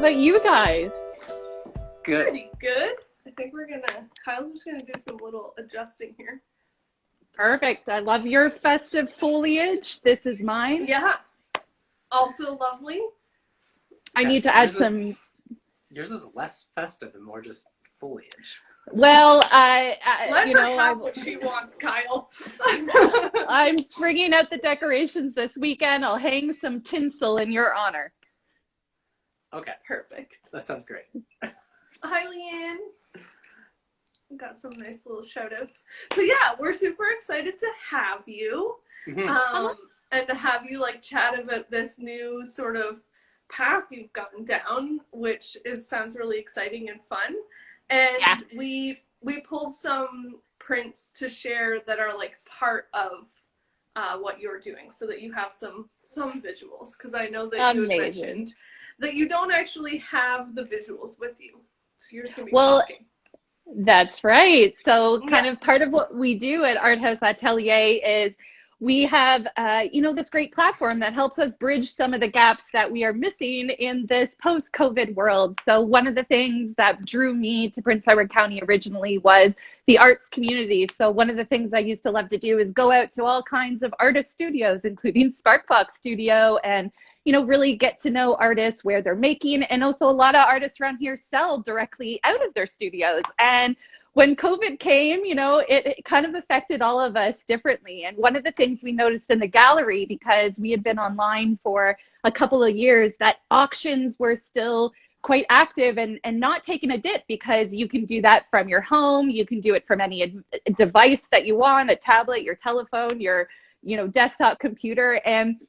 about you guys? Good. Pretty good. I think Kyle's just gonna do some little adjusting here. Perfect. I love your festive foliage. This is mine. Yeah. Also lovely. I need to add some. Yours is less festive and more just foliage. Well, Let her have what she wants, Kyle. I'm bringing out the decorations this weekend. I'll hang some tinsel in your honor. Okay. Perfect. That sounds great. Hi, Leanne. Got some nice little shout outs. So yeah, we're super excited to have you. Mm-hmm. And to have you like chat about this new sort of path you've gotten down, which sounds really exciting and fun. And Yeah. we pulled some prints to share that are like part of what you're doing, so that you have some visuals, because I know that you had mentioned that you don't actually have the visuals with you, so you're just gonna be talking. That's right. So kind of part of what we do at Art House Atelier is we have, this great platform that helps us bridge some of the gaps that we are missing in this post-COVID world. So one of the things that drew me to Prince Edward County originally was the arts community. So one of the things I used to love to do is go out to all kinds of artist studios, including Sparkbox Studio, and really get to know artists, where they're making, and also a lot of artists around here sell directly out of their studios. And when COVID came, it kind of affected all of us differently. And one of the things we noticed in the gallery, because we had been online for a couple of years, that auctions were still quite active and not taking a dip, because you can do that from your home. You can do it from any device that you want, a tablet, your telephone, your, desktop computer. And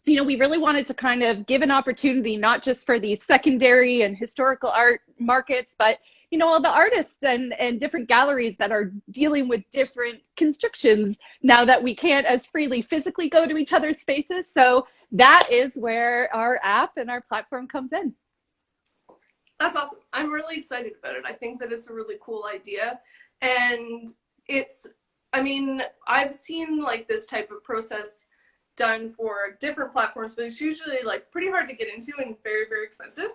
we really wanted to kind of give an opportunity, not just for the secondary and historical art markets, but, all the artists and different galleries that are dealing with different constrictions now that we can't as freely physically go to each other's spaces. So that is where our app and our platform comes in. That's awesome. I'm really excited about it. I think that it's a really cool idea. And I've seen like this type of process done for different platforms, but it's usually like pretty hard to get into and very, very expensive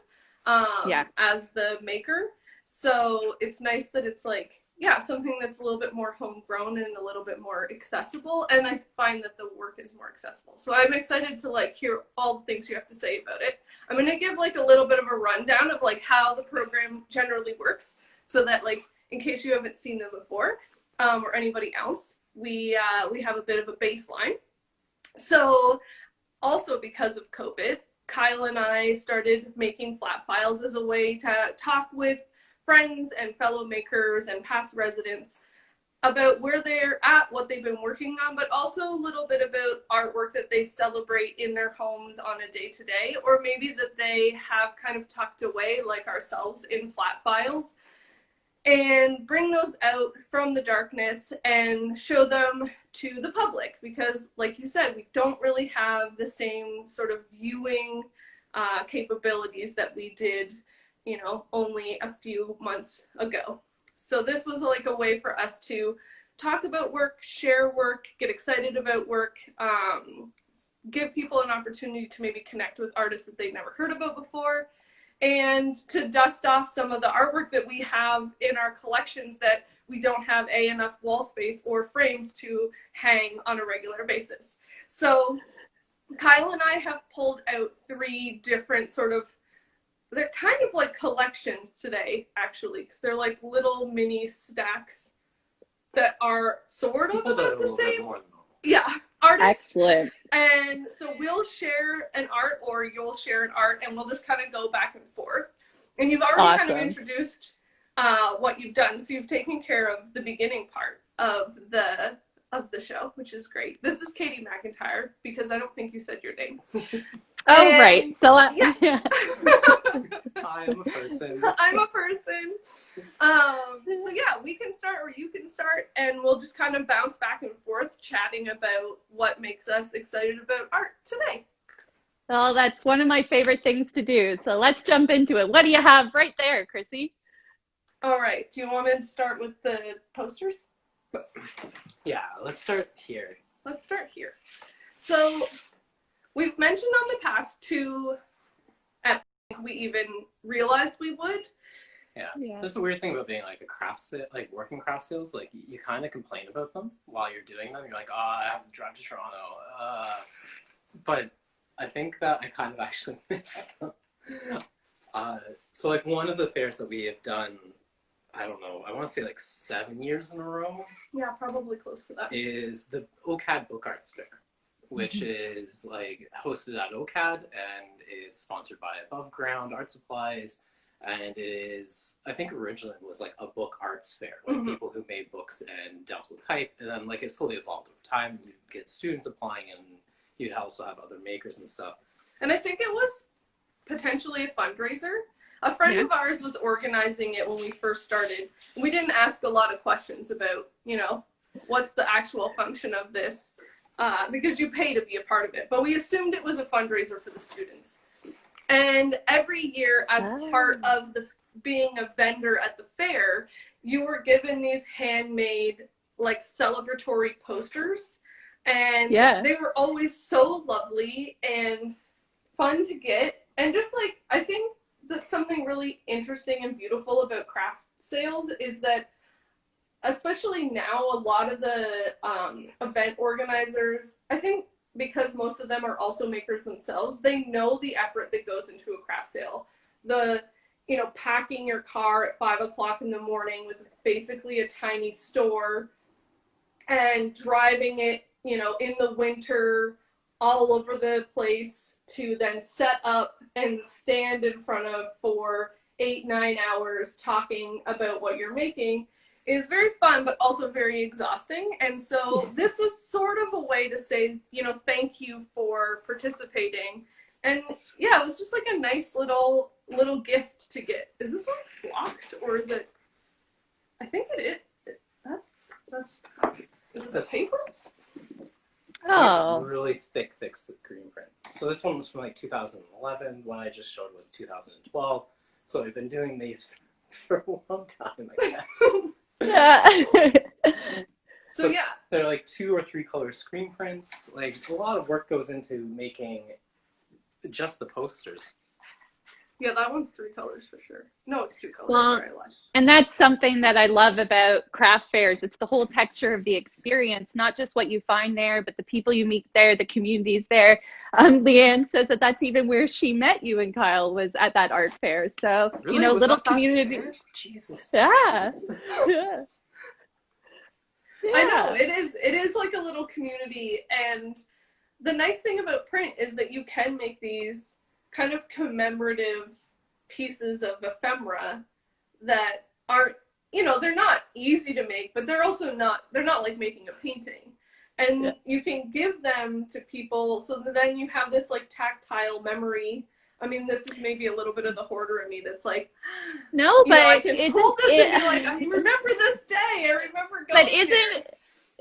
as the maker. So it's nice that it's like, something that's a little bit more homegrown and a little bit more accessible. And I find that the work is more accessible. So I'm excited to like hear all the things you have to say about it. I'm going to give like a little bit of a rundown of like how the program generally works, so that like in case you haven't seen them before, or anybody else, we have a bit of a baseline. So also because of COVID, Kyle and I started making flat files as a way to talk with friends and fellow makers and past residents about where they're at, what they've been working on, but also a little bit about artwork that they celebrate in their homes on a day-to-day, or maybe that they have kind of tucked away like ourselves in flat files, and bring those out from the darkness and show them to the public, because like you said, we don't really have the same sort of viewing capabilities that we did only a few months ago. So this was like a way for us to talk about work, share work, get excited about work, give people an opportunity to maybe connect with artists that they've never heard about before, and to dust off some of the artwork that we have in our collections that we don't have enough wall space or frames to hang on a regular basis. So Kyle and I have pulled out 3 different they're kind of like collections today, actually, because they're like little mini stacks that are sort of about the same. Yeah, artists. Excellent. And so we'll share an art, or you'll share an art, and we'll just kind of go back and forth. And you've already kind of introduced what you've done, so you've taken care of the beginning part of the show, which is great. This is Katy McIntyre, because I don't think you said your name. Right. So yeah. I'm a person. I'm a person. So yeah, we can start, or you can start, and we'll just kind of bounce back and forth, chatting about what makes us excited about art today. Well, that's one of my favorite things to do. So let's jump into it. What do you have right there, Chrissy? All right. Do you want me to start with the posters? Yeah, let's start here. So we've mentioned on the past 2 we even realized we would. Yeah. There's a weird thing about being like a craft sale, like working craft sales. Like you kind of complain about them while you're doing them. You're like, oh, I have to drive to Toronto. But I think that I kind of actually miss them. So like one of the fairs that we have done, I don't know, I want to say like 7 years in a row. Yeah, probably close to that. Is the OCAD Book Arts Fair, which is like hosted at OCAD and is sponsored by Above Ground Art Supplies. And it is, I think originally it was like a book arts fair, like people who made books and dealt with type. And then like it slowly evolved over time. You'd get students applying and you'd also have other makers and stuff. And I think it was potentially a fundraiser. A friend of ours was organizing it when we first started. We didn't ask a lot of questions about, you know, what's the actual function of this, because you pay to be a part of it. But we assumed it was a fundraiser for the students. And every year, as part of the being a vendor at the fair, you were given these handmade, like, celebratory posters. And they were always so lovely and fun to get. And just, like, I think that something really interesting and beautiful about craft sales is that, especially now, a lot of the event organizers, I think, because most of them are also makers themselves, they know the effort that goes into a craft sale. The, you know, packing your car at 5 o'clock in the morning with basically a tiny store and driving it, you know, in the winter all over the place to then set up and stand in front of for 8-9 hours talking about what you're making is very fun, but also very exhausting. And so this was sort of a way to say, you know, thank you for participating. And yeah, it was just like a nice little gift to get. Is this one flocked or is it? I think it is. That's. Is it the paper? Oh. It's really thick screen print. So this one was from like 2011. One I just showed was 2012. So I've been doing these for a long time, I guess. Yeah. So yeah, they're like 2 or 3 color screen prints. Like a lot of work goes into making just the posters. Yeah, that one's 3 colors for sure. No, it's 2 colors. Well, sorry, I lied. And that's something that I love about craft fairs. It's the whole texture of the experience, not just what you find there, but the people you meet there, the communities there. Leanne says that that's even where she met you and Kyle was at that art fair. So, really? You know, was little that community. Fair? Jesus. Yeah. I know, it is like a little community, and the nice thing about print is that you can make these kind of commemorative pieces of ephemera that aren't, you know, they're not easy to make, but they're not like making a painting. And you can give them to people so that then you have this like tactile memory. I mean, this is maybe a little bit of the hoarder in me that's like, no, but I can hold this and be like, I remember this day. I remember going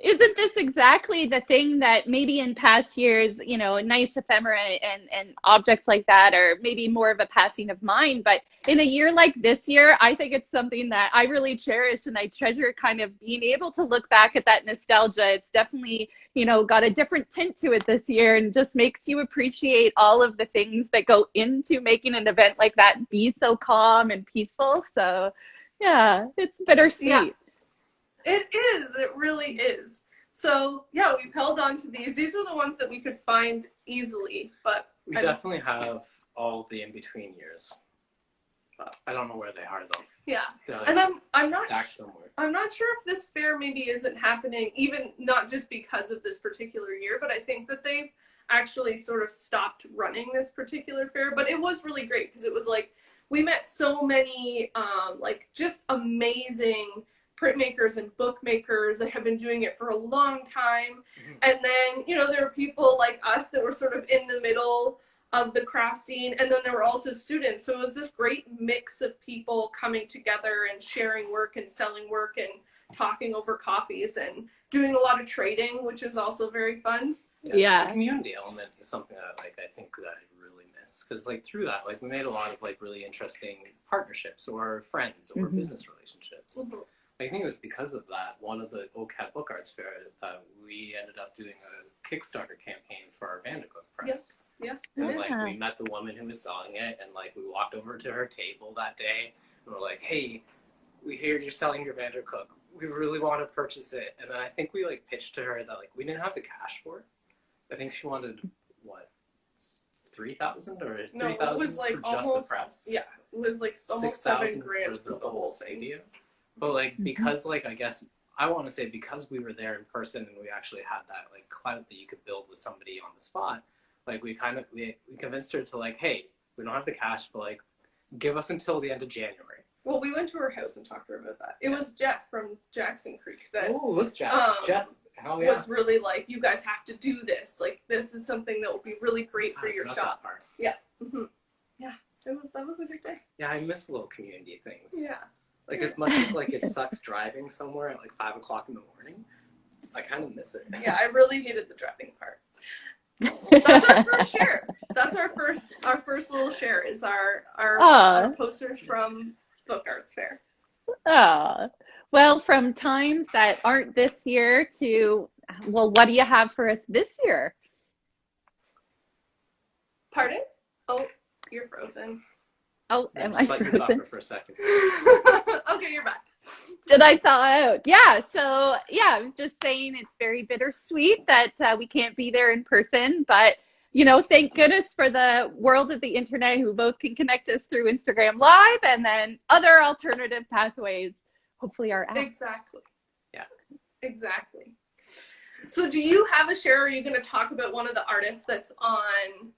Isn't this exactly the thing that maybe in past years, you know, nice ephemera and objects like that are maybe more of a passing of mind, but in a year like this year, I think it's something that I really cherish and I treasure, kind of being able to look back at that nostalgia. It's definitely, you know, got a different tint to it this year and just makes you appreciate all of the things that go into making an event like that be so calm and peaceful. So yeah, it's bittersweet. Yeah. It is. It really is. So, yeah, we've held on to these. These were the ones that we could find easily, but... We definitely have all the in-between years. But I don't know where they are, though. Yeah. Like and I'm not somewhere. I'm not sure if this fair maybe isn't happening, even not just because of this particular year, but I think that they've actually sort of stopped running this particular fair. But it was really great because it was like, we met so many, like, just amazing printmakers and bookmakers that have been doing it for a long time. And then, you know, there were people like us that were sort of in the middle of the craft scene, and then there were also students. So it was this great mix of people coming together and sharing work and selling work and talking over coffees and doing a lot of trading, which is also very fun. Yeah. The community element is something that, like, I think that I really miss, because like through that, like, we made a lot of like really interesting partnerships or friends or business relationships. I think it was because of that, one of the OCAD Book Arts Fair, we ended up doing a Kickstarter campaign for our Vandergrift press. Yeah. And like we met the woman who was selling it, and like we walked over to her table that day, and we're like, hey, we hear you're selling your Vandercook. We really want to purchase it. And then I think we like pitched to her that like we didn't have the cash for it. I think she wanted what, 3,000 or 3,000 like for almost, just the press. Yeah, it was like almost 7 grand for the whole stadium. But like because like I guess I want to say because we were there in person and we actually had that like clout that you could build with somebody on the spot. Like we convinced her to like, hey, we don't have the cash, but like give us until the end of January. Well, we went to her house and talked to her about that. It was Jeff from Jackson Creek that. Oh, it was Jeff. Jeff. Hell yeah. Was really like, you guys have to do this. Like, this is something that will be really great for your shop. Yeah. Mm-hmm. Yeah. That was a good day. Yeah, I miss little community things. Yeah. Like as much as like it sucks driving somewhere at like 5 o'clock in the morning, I kind of miss it. Yeah, I really hated the driving part. That's our first share. That's our first little share is our posters from Book Arts Fair. Well, from times that aren't this year to, well, what do you have for us this year? Pardon? Oh, you're frozen. Oh, am I frozen? For a second. Okay, you're back. Did I thaw out? Yeah, so yeah, I was just saying it's very bittersweet that we can't be there in person, but you know, thank goodness for the world of the internet who both can connect us through Instagram Live and then other alternative pathways, hopefully our app. Exactly. Yeah. Exactly. So do you have a share? Or are you going to talk about one of the artists that's on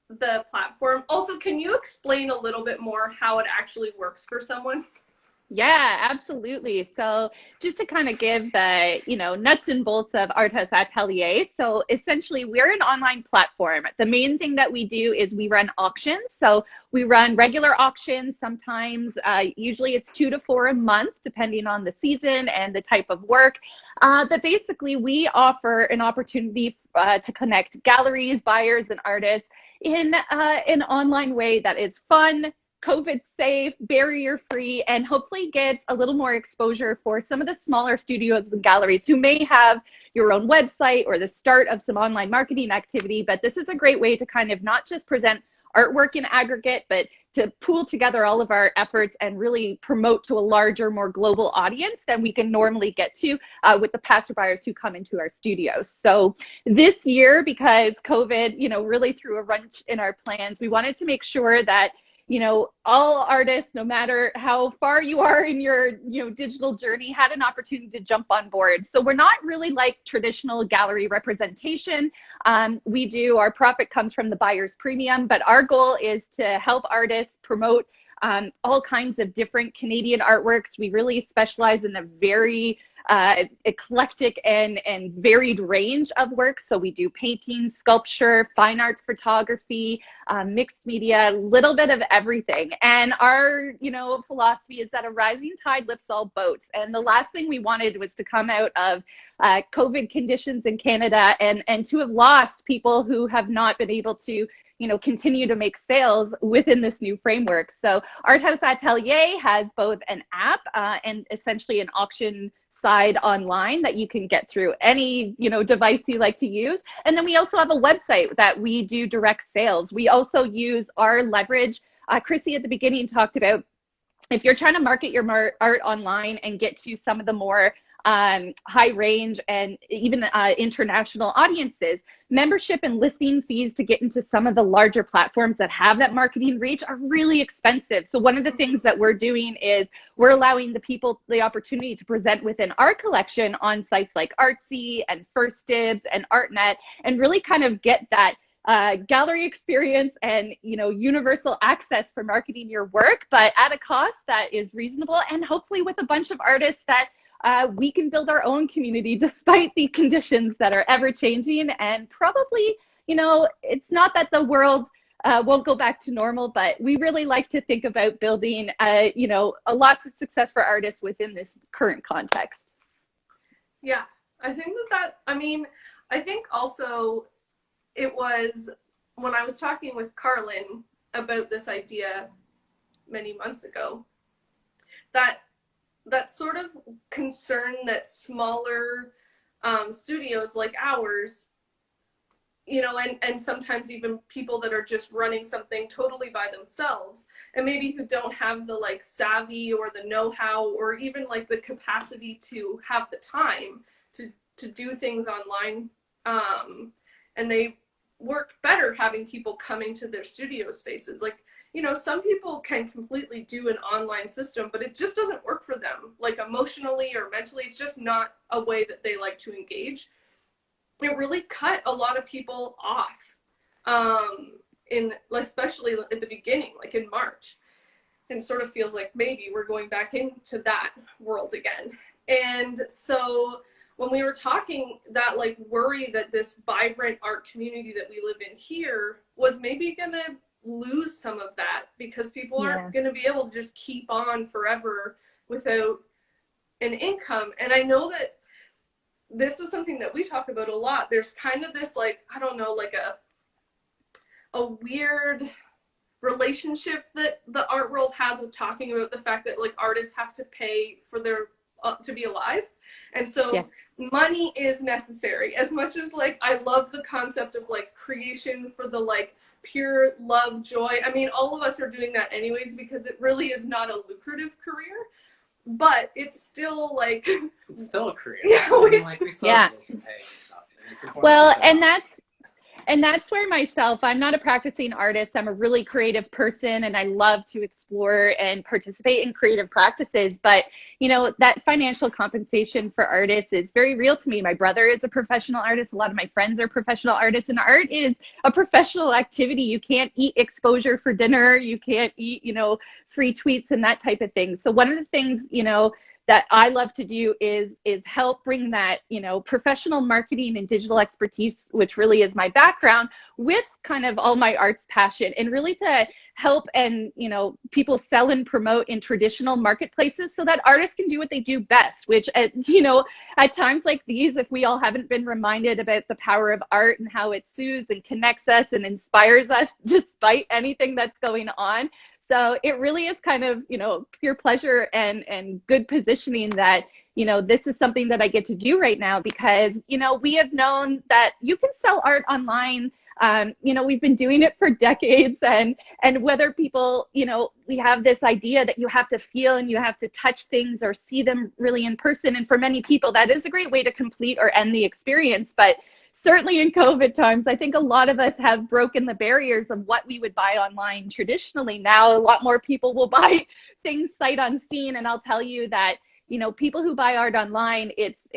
the platform? Also, can you explain a little bit more how it actually works for someone? Yeah, absolutely. So just to kind of give the, you know, nuts and bolts of Art House Atelier. So essentially we're an online platform. The main thing that we do is we run auctions. So we run regular auctions. Sometimes, usually it's 2 to 4 a month, depending on the season and the type of work. But basically we offer an opportunity to connect galleries, buyers, and artists in an online way that is fun, COVID safe, barrier free, and hopefully gets a little more exposure for some of the smaller studios and galleries who may have your own website or the start of some online marketing activity. But this is a great way to kind of not just present artwork in aggregate, but to pool together all of our efforts and really promote to a larger, more global audience than we can normally get to with the passer buyers who come into our studios. So this year, because COVID, you know, really threw a wrench in our plans, we wanted to make sure that, you know, all artists, no matter how far you are in your, you know, digital journey, had an opportunity to jump on board. So we're not really like traditional gallery representation. Our profit comes from the buyer's premium, but our goal is to help artists promote all kinds of different Canadian artworks. We really specialize in a very eclectic and varied range of work. So we do painting, sculpture, fine art photography, mixed media, a little bit of everything. And our, you know, philosophy is that a rising tide lifts all boats. And the last thing we wanted was to come out of COVID conditions in Canada and to have lost people who have not been able to, you know, continue to make sales within this new framework. So Art House Atelier has both an app and essentially an auction side online that you can get through any, you know, device you like to use. And then we also have a website that we do direct sales. We also use our leverage. Chrissy at the beginning talked about if you're trying to market your art online and get to some of the more high range and even international audiences, membership and listing fees to get into some of the larger platforms that have that marketing reach are really expensive. So one of the things that we're doing is we're allowing the people the opportunity to present within our collection on sites like Artsy and First Dibs and ArtNet and really kind of get that gallery experience and, you know, universal access for marketing your work, but at a cost that is reasonable and hopefully with a bunch of artists that we can build our own community despite the conditions that are ever changing. And probably, you know, it's not that the world won't go back to normal, but we really like to think about building, you know, lots of success for artists within this current context. Yeah, I think I think also it was when I was talking with Carlin about this idea many months ago, that sort of concern that smaller studios like ours you know, and sometimes even people that are just running something totally by themselves and maybe who don't have the like savvy or the know-how or even like the capacity to have the time to do things online. And they work better having people coming to their studio spaces. Like, you know, some people can completely do an online system, but it just doesn't work for them, like emotionally or mentally. It's just not a way that they like to engage. It really cut a lot of people off, especially at the beginning, like in March. And sort of feels like maybe we're going back into that world again. And so when we were talking, that like worry that this vibrant art community that we live in here was maybe gonna lose some of that because people aren't gonna be able to just keep on forever without an income. And I know that this is something that we talk about a lot. There's kind of this like, I don't know, like a weird relationship that the art world has with talking about the fact that like artists have to pay for their to be alive. And so money is necessary. As much as like I love the concept of like creation for the like pure love, joy. I mean, all of us are doing that anyways because it really is not a lucrative career. But it's still like it's still a career. Yeah, we still have bills to pay and stuff. And it's important well, and that's where myself, I'm not a practicing artist. I'm a really creative person and I love to explore and participate in creative practices. But, you know, that financial compensation for artists is very real to me. My brother is a professional artist. A lot of my friends are professional artists, and art is a professional activity. You can't eat exposure for dinner. You can't eat, you know, free tweets and that type of thing. So one of the things, you know, that I love to do is help bring that, you know, professional marketing and digital expertise, which really is my background, with kind of all my arts passion, and really to help and, you know, people sell and promote in traditional marketplaces so that artists can do what they do best, which, you know, at times like these, if we all haven't been reminded about the power of art and how it soothes and connects us and inspires us despite anything that's going on. So it really is kind of, you know, pure pleasure and good positioning that, you know, this is something that I get to do right now because, you know, we have known that you can sell art online. You know, we've been doing it for decades, and whether people, you know, we have this idea that you have to feel and you have to touch things or see them really in person. And for many people, that is a great way to complete or end the experience. But certainly in COVID times, I think a lot of us have broken the barriers of what we would buy online traditionally. Now, a lot more people will buy things sight unseen. And I'll tell you that, you know, people who buy art online, it's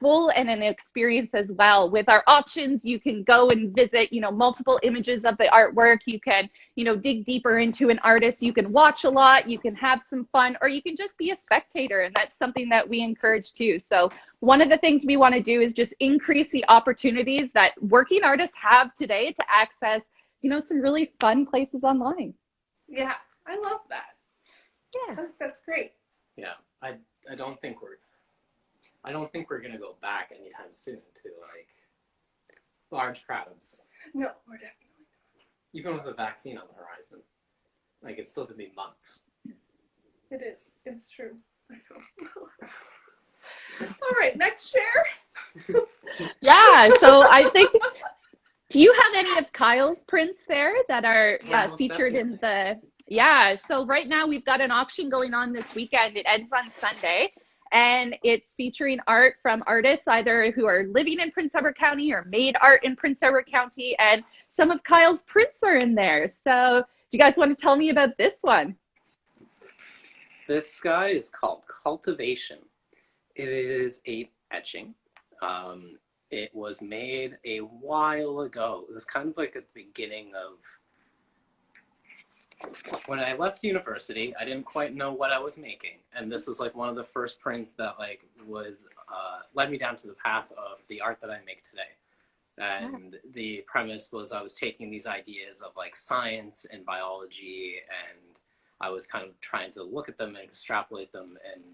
full and an experience as well. With our options, you can go and visit, you know, multiple images of the artwork. You can, you know, dig deeper into an artist. You can watch a lot. You can have some fun, or you can just be a spectator. And that's something that we encourage too. So one of the things we want to do is just increase the opportunities that working artists have today to access, you know, some really fun places online. Yeah, I love that. Yeah, that's great. Yeah, I don't think we're gonna go back anytime soon to like large crowds. No, we're definitely not. Even with a vaccine on the horizon, like it's still gonna be months. It is. It's true. I know. All right, next share. Yeah, so I think, do you have any of Kyle's prints there that are featured definitely. in the, yeah, so right now we've got an auction going on this weekend. It ends on Sunday, and it's featuring art from artists either who are living in Prince Edward County or made art in Prince Edward County, and some of Kyle's prints are in there. So do you guys want to tell me about this one? This guy is called Cultivation. It is a etching. It was made a while ago. It was kind of like at the beginning of when I left university. I didn't quite know what I was making, and this was like one of the first prints that like was led me down to the path of the art that I make today. And the premise was I was taking these ideas of like science and biology, and I was kind of trying to look at them and extrapolate them and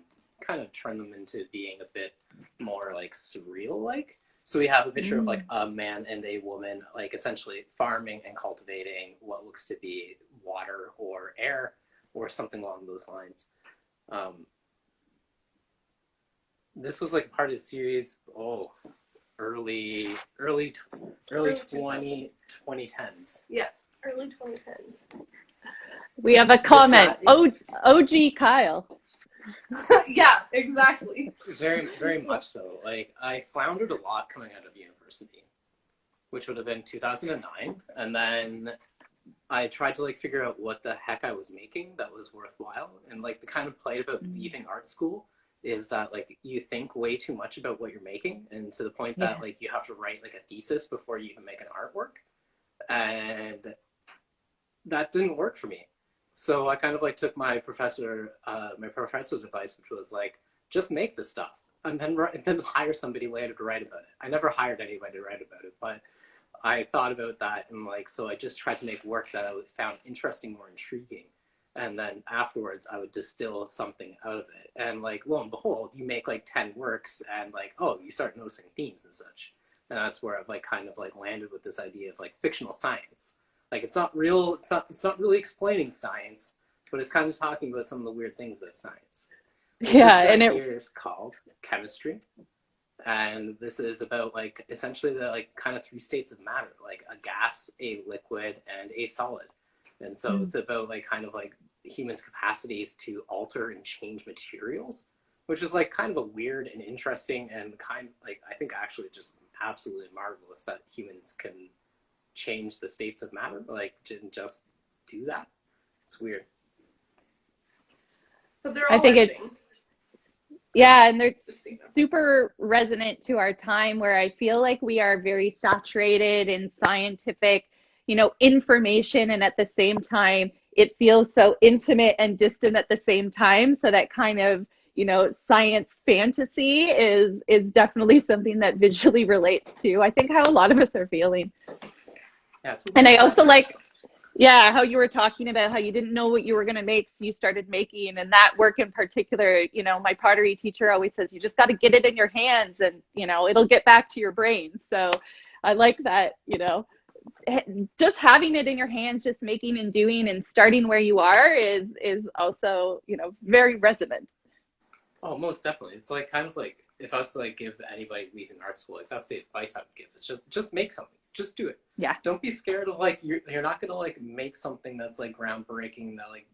kind of turn them into being a bit more like surreal like. So we have a picture of like a man and a woman like essentially farming and cultivating what looks to be water or air or something along those lines. This was like part of the series early 2010s. Yeah, early 2010s. We have a comment. OG Kyle. Yeah, exactly. Very, very much so. Like, I floundered a lot coming out of university, which would have been 2009. And then I tried to like figure out what the heck I was making that was worthwhile. And like the kind of play about leaving art school is that like you think way too much about what you're making, and to the point that like you have to write like a thesis before you even make an artwork. And that didn't work for me. So I kind of like took my professor's advice, which was like, just make the stuff and then hire somebody later to write about it. I never hired anybody to write about it, but I thought about that, and like, so I just tried to make work that I found interesting or intriguing. And then afterwards I would distill something out of it. And like, lo and behold, you make like 10 works and like, oh, you start noticing themes and such. And that's where I've like kind of like landed with this idea of like fictional science. Like, it's not real, it's not really explaining science, but it's kind of talking about some of the weird things about science. Like, yeah, this and it here is called chemistry. And this is about like essentially the like kind of 3 states of matter, like a gas, a liquid, and a solid. And so it's about like kind of like humans' capacities to alter and change materials, which is like kind of a weird and interesting and kind of like, I think actually just absolutely marvelous that humans can change the states of matter, like didn't just do that. It's weird. But they're all I think it's things. Yeah, and they're super resonant to our time, where I feel like we are very saturated in scientific, information, and at the same time it feels so intimate and distant at the same time. So that kind of, science fantasy is definitely something that visually relates to, I think, how a lot of us are feeling. Yeah, and I also like, yeah, how you were talking about how you didn't know what you were going to make, so you started making. And that work in particular, my pottery teacher always says, you just got to get it in your hands and, it'll get back to your brain. So I like that, just having it in your hands, just making and doing and starting where you are is also, very resonant. Oh, most definitely. It's like kind of like if I was to like give anybody leaving art school, like that's the advice I would give. It's just make something. Just do it. Yeah. Don't be scared of like you're not gonna like make something that's like groundbreaking that like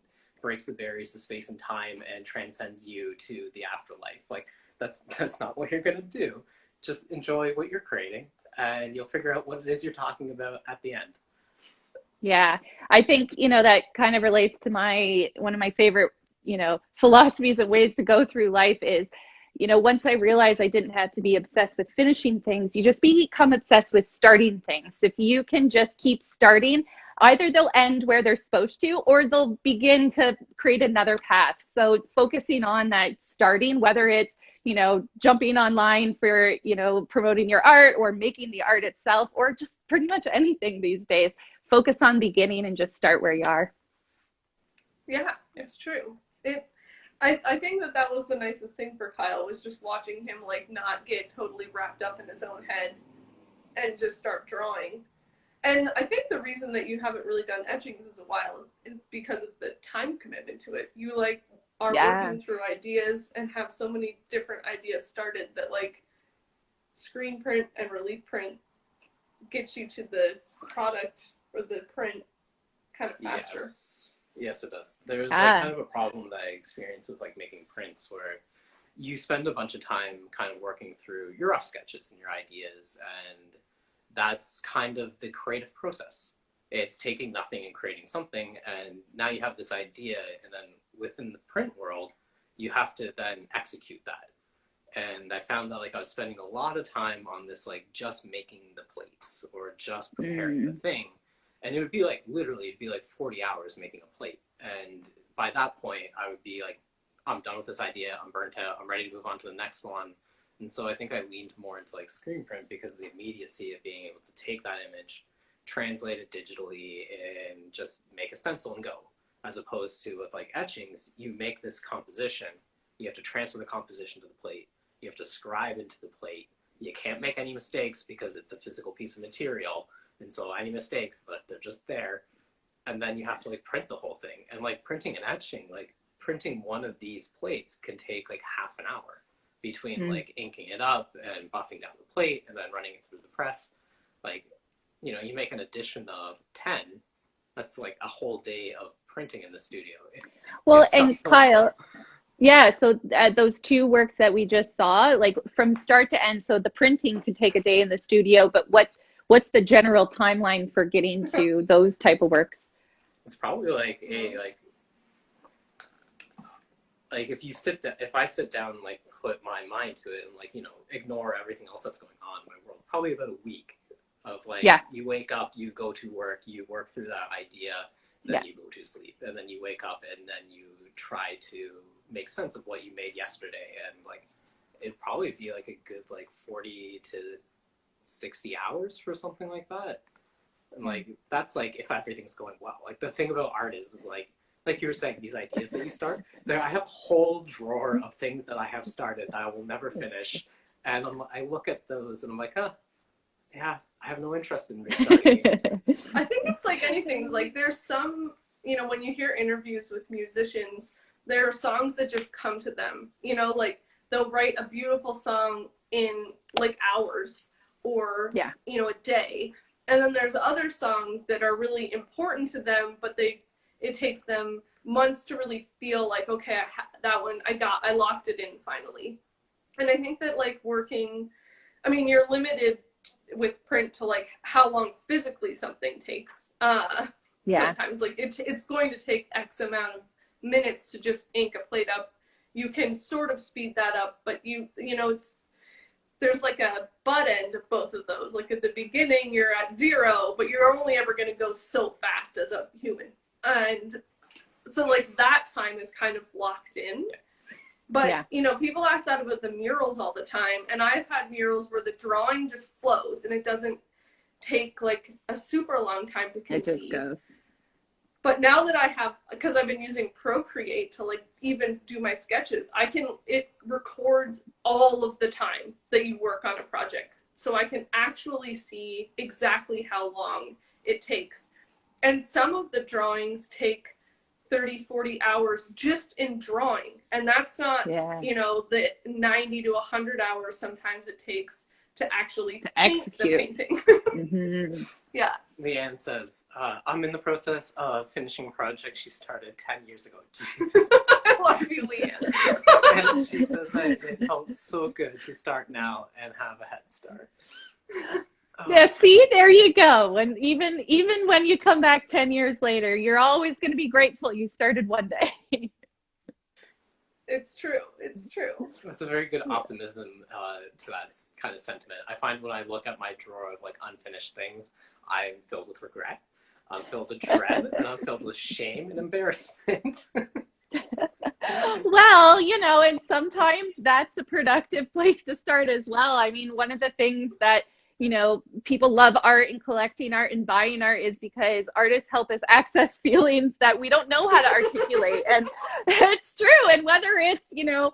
breaks the barriers to space and time and transcends you to the afterlife. Like that's not what you're gonna do. Just enjoy what you're creating, and you'll figure out what it is you're talking about at the end. Yeah, I think, that kind of relates to one of my favorite, philosophies and ways to go through life is, once I realized I didn't have to be obsessed with finishing things, you just become obsessed with starting things. If you can just keep starting, either they'll end where they're supposed to, or they'll begin to create another path. So focusing on that starting, whether it's, jumping online for, promoting your art or making the art itself, or just pretty much anything these days, focus on beginning and just start where you are. Yeah, it's true. I think that was the nicest thing for Kyle, was just watching him like not get totally wrapped up in his own head and just start drawing. And I think the reason that you haven't really done etchings in a while is because of the time commitment to it. You like are working through ideas and have so many different ideas started that like screen print and relief print gets you to the product or the print kind of faster. Yes, it does. There's like kind of a problem that I experience with like making prints where you spend a bunch of time kind of working through your rough sketches and your ideas, and that's kind of the creative process. It's taking nothing and creating something, and now you have this idea, and then within the print world, you have to then execute that. And I found that like I was spending a lot of time on this, like just making the plates or just preparing the thing. And it would be like, literally, it'd be like 40 hours making a plate. And by that point, I would be like, I'm done with this idea. I'm burnt out. I'm ready to move on to the next one. And so I think I leaned more into like screen print because of the immediacy of being able to take that image, translate it digitally, and just make a stencil and go. As opposed to with like etchings, you make this composition. You have to transfer the composition to the plate. You have to scribe into the plate. You can't make any mistakes because it's a physical piece of material. And so any mistakes, they're just there. And then you have to like print the whole thing. And like printing and etching, like printing one of these plates can take like half an hour between like inking it up and buffing down the plate and then running it through the press. Like, you know, you make an edition of 10, that's like a whole day of printing in the studio. Well, and Kyle, yeah, so those two works that we just saw, like from start to end, so the printing could take a day in the studio, but what's the general timeline for getting to those type of works? It's probably like if I sit down and like put my mind to it and like, you know, ignore everything else that's going on in my world, probably about a week of like, you wake up, you go to work, you work through that idea, then you go to sleep, and then you wake up and then you try to make sense of what you made yesterday, and like it'd probably be like a good like 40 to 60 hours for something like that. And like that's like if everything's going well. Like the thing about art is like you were saying, these ideas that you start there, I have a whole drawer of things that I have started that I will never finish, and I look at those and I'm like, yeah, I have no interest in restarting. I think it's like anything. Like there's some, you know, when you hear interviews with musicians, there are songs that just come to them. You know, like they'll write a beautiful song in like hours or, you know, a day. And then there's other songs that are really important to them, but it takes them months to really feel like, okay, that one I locked it in finally. And I think that like working, I mean, you're limited with print to like how long physically something takes. Sometimes like it's going to take X amount of minutes to just ink a plate up. You can sort of speed that up, but you know, there's like a butt end of both of those. Like at the beginning, you're at 0, but you're only ever going to go so fast as a human. And so like that time is kind of locked in. But, you know, people ask that about the murals all the time. And I've had murals where the drawing just flows and it doesn't take like a super long time to conceive. It just goes. But now that I have, because I've been using Procreate to like even do my sketches, it records all of the time that you work on a project. So I can actually see exactly how long it takes. And some of the drawings take 30, 40 hours just in drawing. And that's not, you know, the 90 to 100 hours sometimes it takes to actually paint the painting. Yeah. Leanne says, I'm in the process of finishing a project she started 10 years ago. I love you, Leanne. And she says that it felt so good to start now and have a head start. Yeah, see, there you go. And even when you come back 10 years later, you're always going to be grateful you started one day. It's true. It's true. That's a very good optimism to that kind of sentiment. I find when I look at my drawer of like unfinished things, I'm filled with regret. I'm filled with dread, and I'm filled with shame and embarrassment. Well, you know, and sometimes that's a productive place to start as well. I mean, one of the things that, you know, people love art and collecting art and buying art is because artists help us access feelings that we don't know how to articulate. And it's true. And whether it's, you know,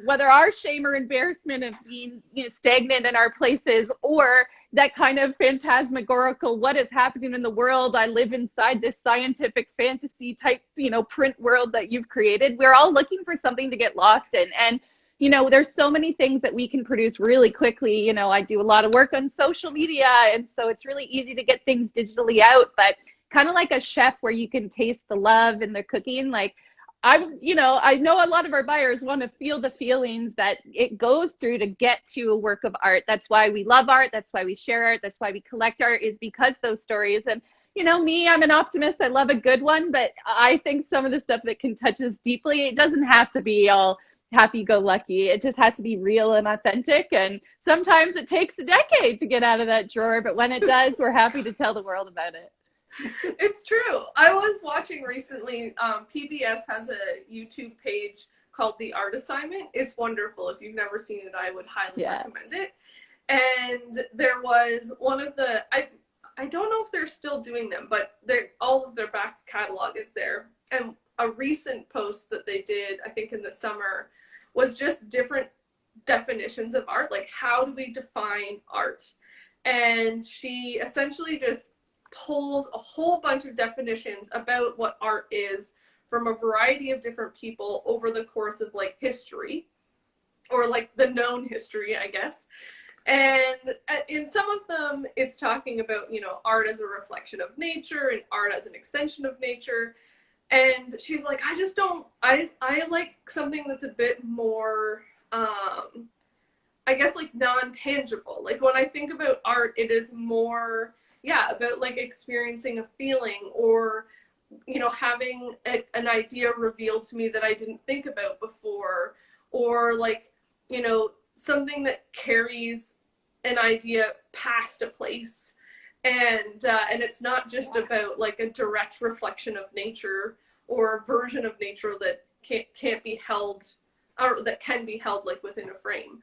whether our shame or embarrassment of being, you know, stagnant in our places, or that kind of phantasmagorical, what is happening in the world, I live inside this scientific fantasy type, you know, print world that you've created. We're all looking for something to get lost in. And you know, there's so many things that we can produce really quickly. You know, I do a lot of work on social media, and so it's really easy to get things digitally out, but kind of like a chef where you can taste the love in their cooking. Like I know a lot of our buyers want to feel the feelings that it goes through to get to a work of art. That's why we love art. That's why we share art. That's why we collect art, is because those stories. And, you know, me, I'm an optimist. I love a good one, but I think some of the stuff that can touch us deeply, it doesn't have to be all happy-go-lucky. It just has to be real and authentic, and sometimes it takes a decade to get out of that drawer, but when it does, we're happy to tell the world about it. It's true. I was watching recently, PBS has a YouTube page called The Art Assignment. It's wonderful. If you've never seen it, I would highly recommend it. And there was one of the, I don't know if they're still doing them, but all of their back catalog is there. And a recent post that they did, I think in the summer, was just different definitions of art. Like, how do we define art? And she essentially just pulls a whole bunch of definitions about what art is from a variety of different people over the course of like history. or like the known history, I guess. And in some of them, it's talking about, you know, art as a reflection of nature and art as an extension of nature. And she's like, I just don't, I like something that's a bit more, I guess, like non-tangible. Like when I think about art, it is more, yeah, about like experiencing a feeling, or, you know, having an idea revealed to me that I didn't think about before, or like, you know, something that carries an idea past a place. And it's not just about like a direct reflection of nature or a version of nature that can't be held, or that can be held like within a frame.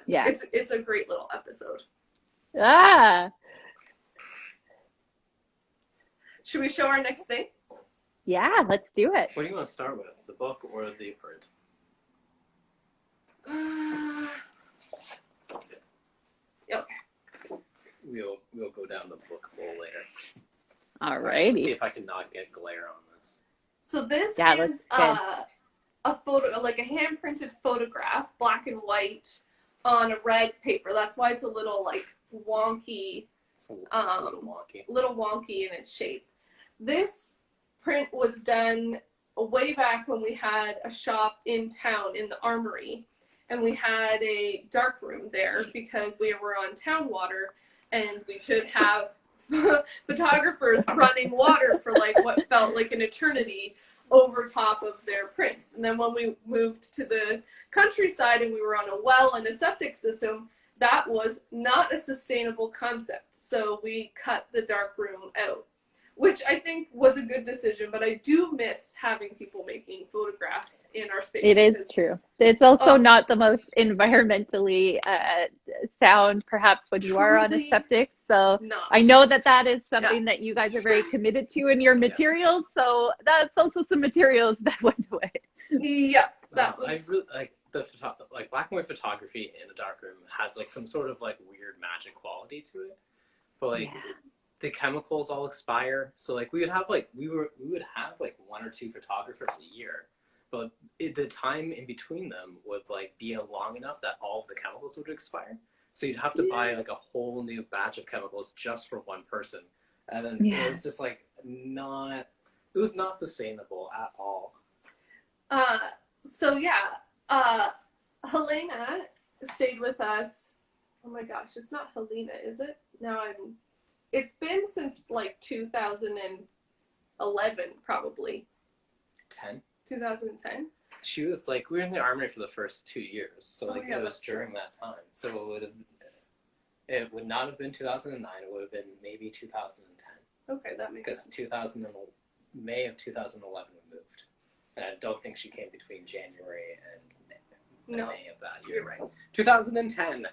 Yeah, it's a great little episode. Ah. Should we show our next thing? Yeah, let's do it. What do you want to start with, the book or the print? Okay. We'll go down the book hole later. Alrighty. Let's see if I can not get glare on this. So this is a photo, like a hand printed photograph, black and white, on a red paper. That's why it's a little like wonky. It's a little wonky in its shape. This print was done way back when we had a shop in town in the Armory, and we had a dark room there because we were on town water, and we could have photographers running water for like what felt like an eternity over top of their prints. And then when we moved to the countryside and we were on a well and a septic system, that was not a sustainable concept. So we cut the dark room out, which I think was a good decision, but I do miss having people making photographs in our space. It is true. It's also not the most environmentally sound, perhaps, when you are on a septic. So I know that is something that you guys are very committed to in your materials. So that's also some materials that went away. Yeah, that was. I really like like black and white photography in a dark room has like some sort of like weird magic quality to it, but like the chemicals all expire. So like we would have like we would have like 1 or 2 photographers a year, but the time in between them would like be long enough that all of the chemicals would expire. So you'd have to buy like a whole new batch of chemicals just for one person, and then it was just like it was not sustainable at all. So Helena stayed with us. Oh my gosh, it's not Helena, is it? It's been since like 2011, probably. 2010. She was like, we were in the Armory for the first 2 years, so like it was during that time. So it would not have been 2009. It would have been maybe 2010. Okay, that makes sense. Because May of 2011 we moved, and I don't think she came between January and May of that year. You're right. 2010.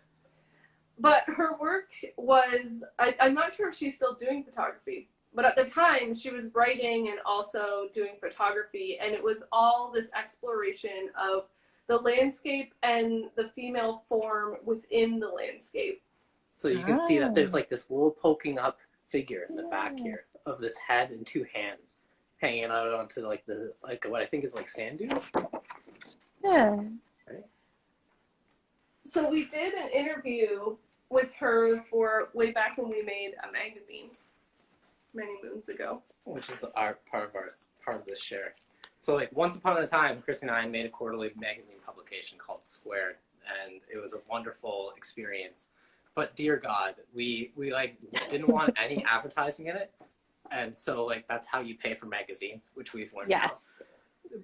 But her work was, I'm not sure if she's still doing photography, but at the time she was writing and also doing photography, and it was all this exploration of the landscape and the female form within the landscape. So you can see that there's like this little poking up figure in the back here of this head and 2 hands hanging out onto like what I think is like sand dunes. Yeah. Right? So we did an interview with her for way back when we made a magazine many moons ago, which is part of this share. So like once upon a time, Christy and I made a quarterly magazine publication called Squared, and it was a wonderful experience. But dear God, we like didn't want any advertising in it, and so like that's how you pay for magazines, which we've learned now.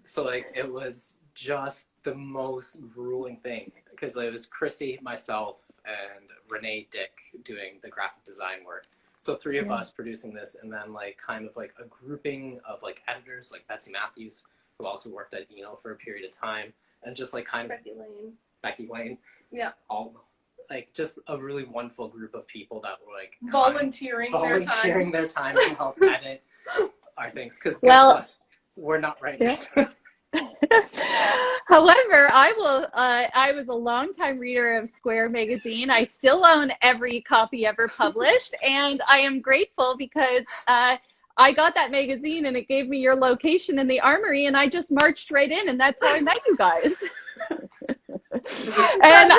So like it was just the most grueling thing, because it was Chrissy, myself, and Renee Dick doing the graphic design work. So 3 of us producing this, and then like kind of like a grouping of like editors, like Betsy Matthews, who also worked at Eno for a period of time, and just like kind of Becky Lane. Yeah. All like just a really wonderful group of people that were like volunteering their time to help edit our things. Because guess what? We're not writers. However, I was a longtime reader of Square magazine. I still own every copy ever published, and I am grateful because I got that magazine and it gave me your location in the Armory, and I just marched right in, and that's how I met you guys. And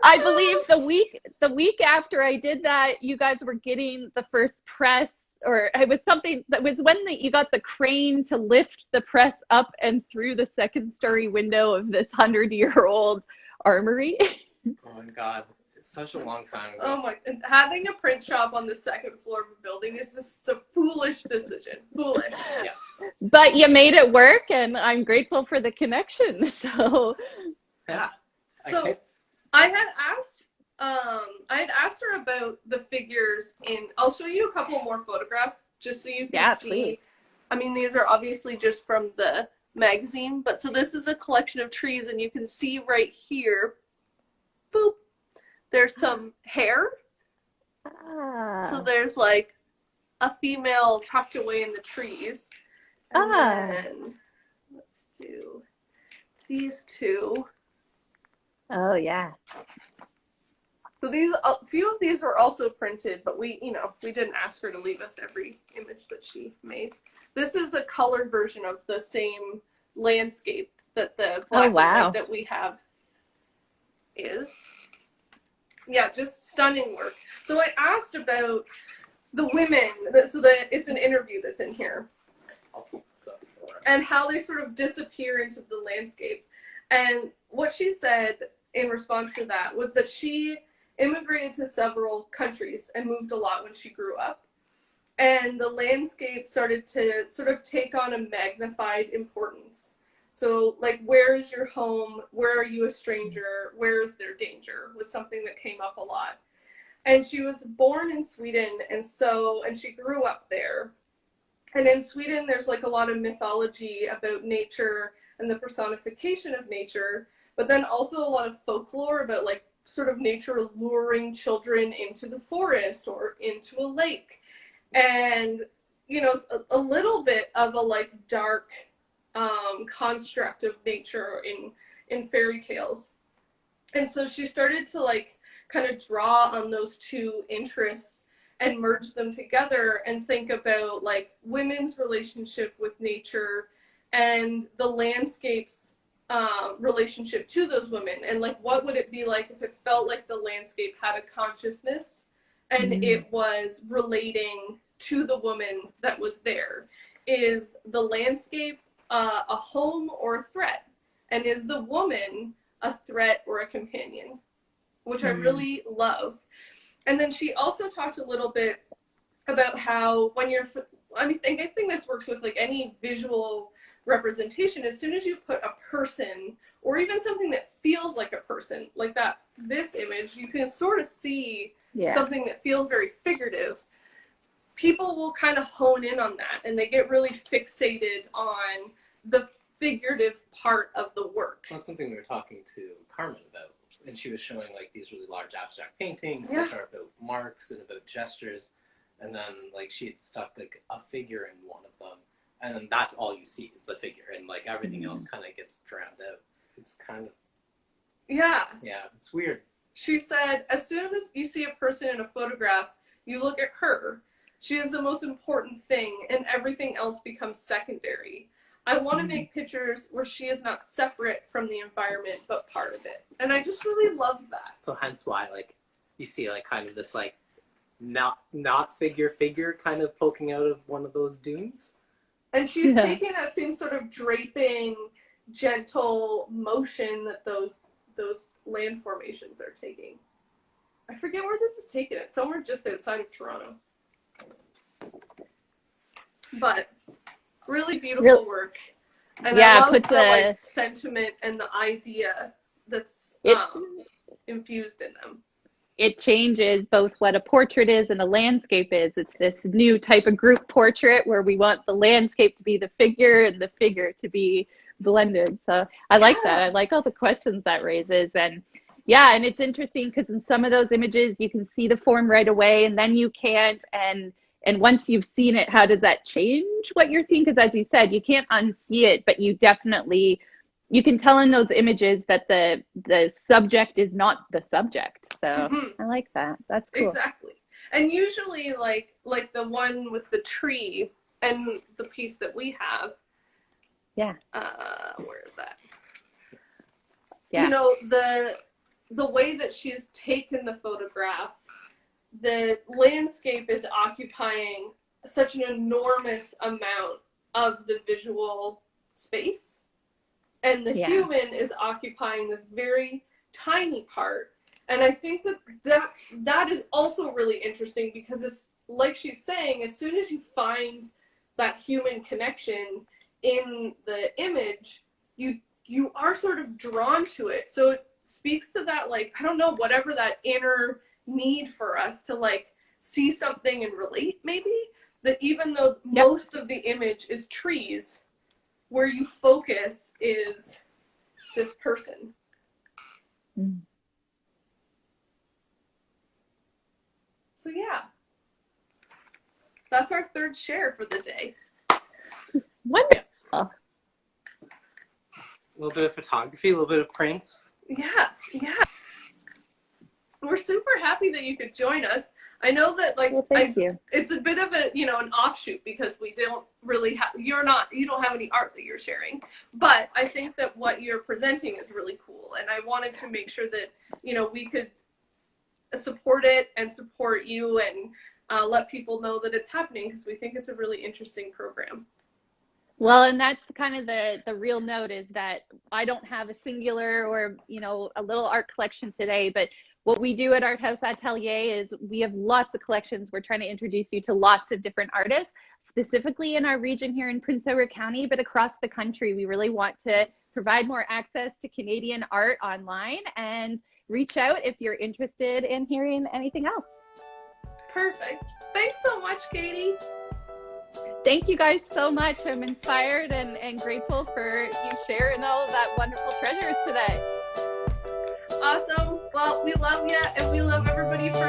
I believe the week after I did that, you guys were getting the first press, or it was something that was when you got the crane to lift the press up and through the second story window of this 100-year-old armory. Oh my God. It's such a long time ago. Oh my, having a print shop on the second floor of a building is just a foolish decision. Foolish. Yeah. But you made it work, and I'm grateful for the connection. So yeah. So I had asked her about the figures I'll show you a couple more photographs just so you can see. Please. I mean, these are obviously just from the magazine, but so this is a collection of trees, and you can see right here, boop, there's some hair. So there's like a female tucked away in the trees. And then let's do these two. Oh yeah. So a few of these are also printed, but we didn't ask her to leave us every image that she made. This is a colored version of the same landscape that the black and white that we have is. Yeah, just stunning work. So I asked about the women, so that it's an interview that's in here, and how they sort of disappear into the landscape. And what she said in response to that was that she immigrated to several countries and moved a lot when she grew up. And the landscape started to sort of take on a magnified importance. So, like, where is your home? Where are you a stranger? Where is there danger? Was something that came up a lot. And she was born in Sweden, and she grew up there. And in Sweden, there's like a lot of mythology about nature and the personification of nature, but then also a lot of folklore about like sort of nature luring children into the forest or into a lake. And, a little bit of a like dark construct of nature in fairy tales. And so she started to like kind of draw on those two interests and merge them together and think about like women's relationship with nature and the landscape's relationship to those women, and like what would it be like if it felt like the landscape had a consciousness and it was relating to the woman that was there. Is the landscape a home or a threat? And is the woman a threat or a companion? Which I really love. And then she also talked a little bit about how when I think this works with like any visual representation. As soon as you put a person or even something that feels like a person, like this image, you can sort of see something that feels very figurative. People will kind of hone in on that, and they get really fixated on the figurative part of the work. That's something we were talking to Carmen about, and she was showing like these really large abstract paintings, which are about marks and about gestures, and then like she had stuck like a figure in one of them, and then that's all you see is the figure, and like everything else kind of gets drowned out. It's kind of it's weird. She said, as soon as you see a person in a photograph, you look at her. She is the most important thing, and everything else becomes secondary. I want to make pictures where she is not separate from the environment, but part of it. And I just really love that. So hence why, like, you see, like, kind of this, like, not figure kind of poking out of one of those dunes. And she's taking that same sort of draping, gentle motion that those land formations are taking. I forget where this is taken. It's somewhere just outside of Toronto. But really beautiful work. And I love the like sentiment and the idea that's infused in them. It changes both what a portrait is and a landscape is. It's this new type of group portrait where we want the landscape to be the figure and the figure to be blended. So I like that. I like all the questions that raises. And and it's interesting because in some of those images you can see the form right away and then you can't. And once you've seen it, how does that change what you're seeing? Because as you said, you can't unsee it, but you can tell in those images that the subject is not the subject. So I like that. That's cool. Exactly. And usually like the one with the tree and the piece that we have. Yeah. Where is that? you know, the way that she's taken the photograph, the landscape is occupying such an enormous amount of the visual space, and the human is occupying this very tiny part. And I think that is also really interesting, because it's like she's saying, as soon as you find that human connection in the image, you are sort of drawn to it. So it speaks to that, like, I don't know, whatever that inner need for us to like see something and relate, maybe, that even though most of the image is trees, where you focus is this person. So yeah, that's our third share for the day. Wonderful. A little bit of photography, a little bit of prints. Yeah. We're super happy that you could join us. I know that, like, thank you. It's a bit of a, you know, an offshoot, because we don't really have, you don't have any art that you're sharing, but I think that what you're presenting is really cool, and I wanted to make sure that, you know, we could support it and support you, and let people know that it's happening, because we think it's a really interesting program. Well, and that's kind of the real note, is that I don't have a singular or, you know, a little art collection today, but what we do at Art House Atelier is we have lots of collections. We're trying to introduce you to lots of different artists, specifically in our region here in Prince Edward County, but across the country. We really want to provide more access to Canadian art online, and reach out if you're interested in hearing anything else. Perfect. Thanks so much, Katy. Thank you guys so much. I'm inspired and grateful for you sharing all of that wonderful treasures today. Awesome. Well, we love you, and we love everybody for